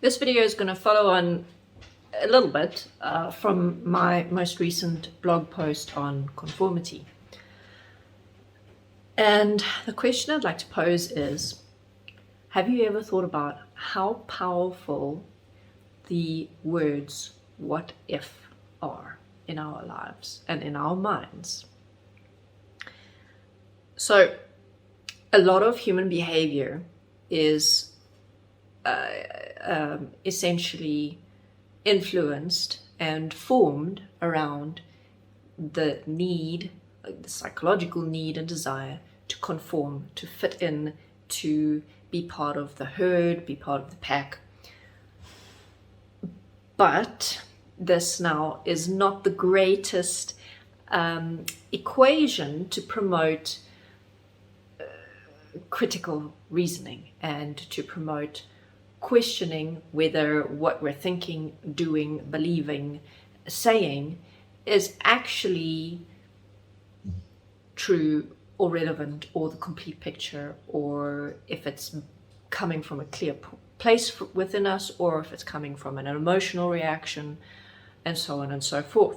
This video is going to follow on a little bit from my most recent blog post on conformity. And the question I'd like to pose is, have you ever thought about how powerful the words "what if" are in our lives and in our minds? So a lot of human behavior is essentially influenced and formed around the need, the psychological need and desire to conform, to fit in, to be part of the herd, be part of the pack. But this now is not the greatest equation to promote critical reasoning and to promote questioning whether what we're thinking, doing, believing, saying is actually true or relevant or the complete picture, or if it's coming from a clear place within us, or if it's coming from an emotional reaction, and so on and so forth.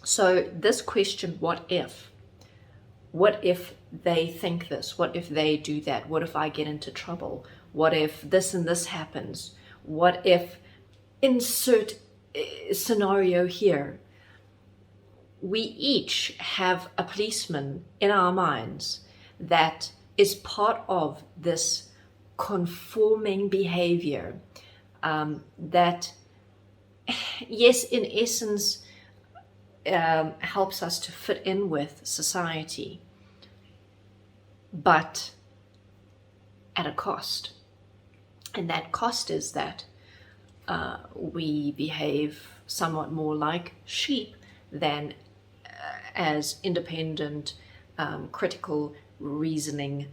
So this question, what if? What if they think this? What if they do that? What if I get into trouble? What if this and this happens? What if insert scenario here? We each have a policeman in our minds that is part of this conforming behavior that, yes, in essence, helps us to fit in with society, but at a cost. And that cost is that we behave somewhat more like sheep than as independent, critical, reasoning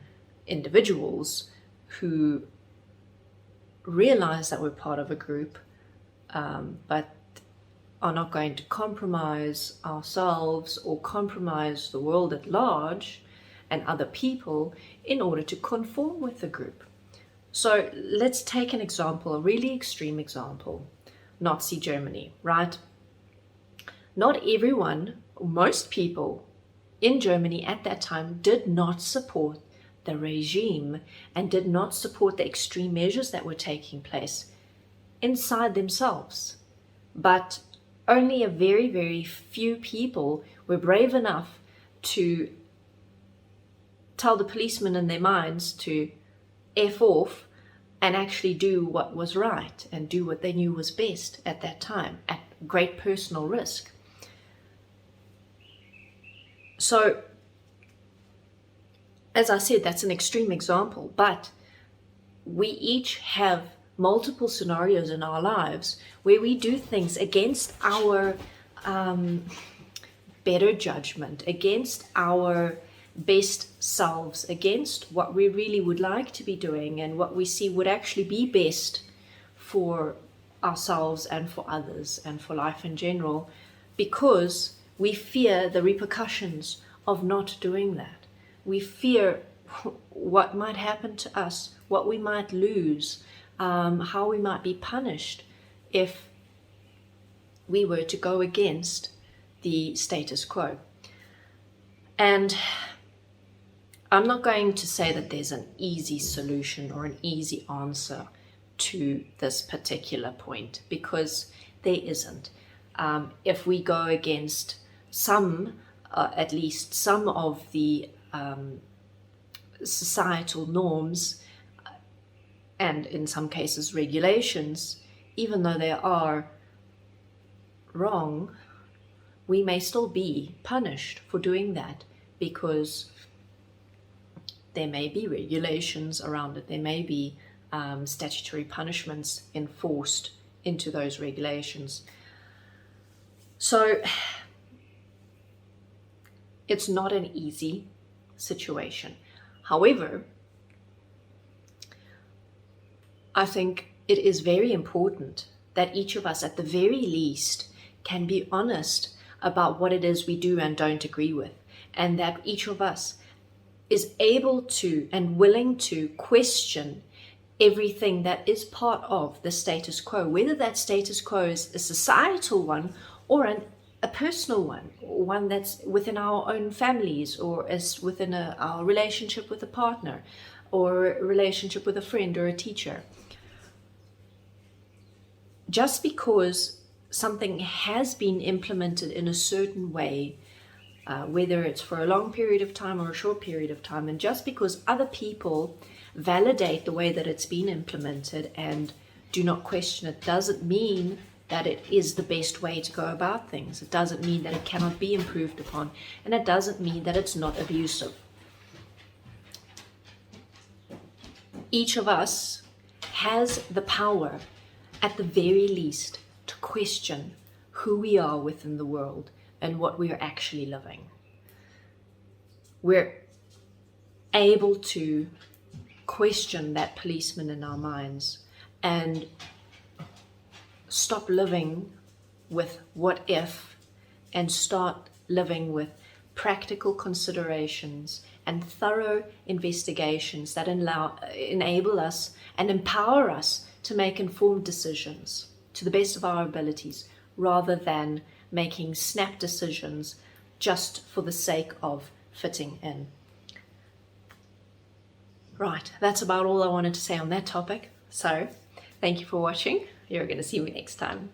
individuals who realize that we're part of a group, but are not going to compromise ourselves or compromise the world at large and other people in order to conform with the group. So let's take an example, a really extreme example, Nazi Germany, right? Not everyone, most people in Germany at that time did not support the regime and did not support the extreme measures that were taking place inside themselves. But only a very, very few people were brave enough to tell the policemen in their minds to F off and actually do what was right and do what they knew was best at that time at great personal risk. So, as I said, that's an extreme example, but we each have multiple scenarios in our lives where we do things against our better judgment, against our best selves, against what we really would like to be doing and what we see would actually be best for ourselves and for others and for life in general, because we fear the repercussions of not doing that. We fear what might happen to us, what we might lose, how we might be punished if we were to go against the status quo. And I'm not going to say that there's an easy solution or an easy answer to this particular point, because there isn't. If we go against at least some of the societal norms, and in some cases regulations, even though they are wrong, we may still be punished for doing that, because there may be regulations around it. There may be statutory punishments enforced into those regulations. So it's not an easy situation. However, I think it is very important that each of us, at the very least, can be honest about what it is we do and don't agree with, and that each of us is able to and willing to question everything that is part of the status quo, whether that status quo is a societal one or a personal one, or one that's within our own families, or is within our relationship with a partner, or a relationship with a friend or a teacher. Just because something has been implemented in a certain way, whether it's for a long period of time or a short period of time, and just because other people validate the way that it's been implemented and do not question it, doesn't mean that it is the best way to go about things. It doesn't mean that it cannot be improved upon, and it doesn't mean that it's not abusive. Each of us has the power, at the very least, to question who we are within the world and what we are actually living. We're able to question that policeman in our minds and stop living with what if and start living with practical considerations and thorough investigations that enable us and empower us to make informed decisions to the best of our abilities, rather than making snap decisions just for the sake of fitting in. Right, that's about all I wanted to say on that topic. So, thank you for watching. You're going to see me next time.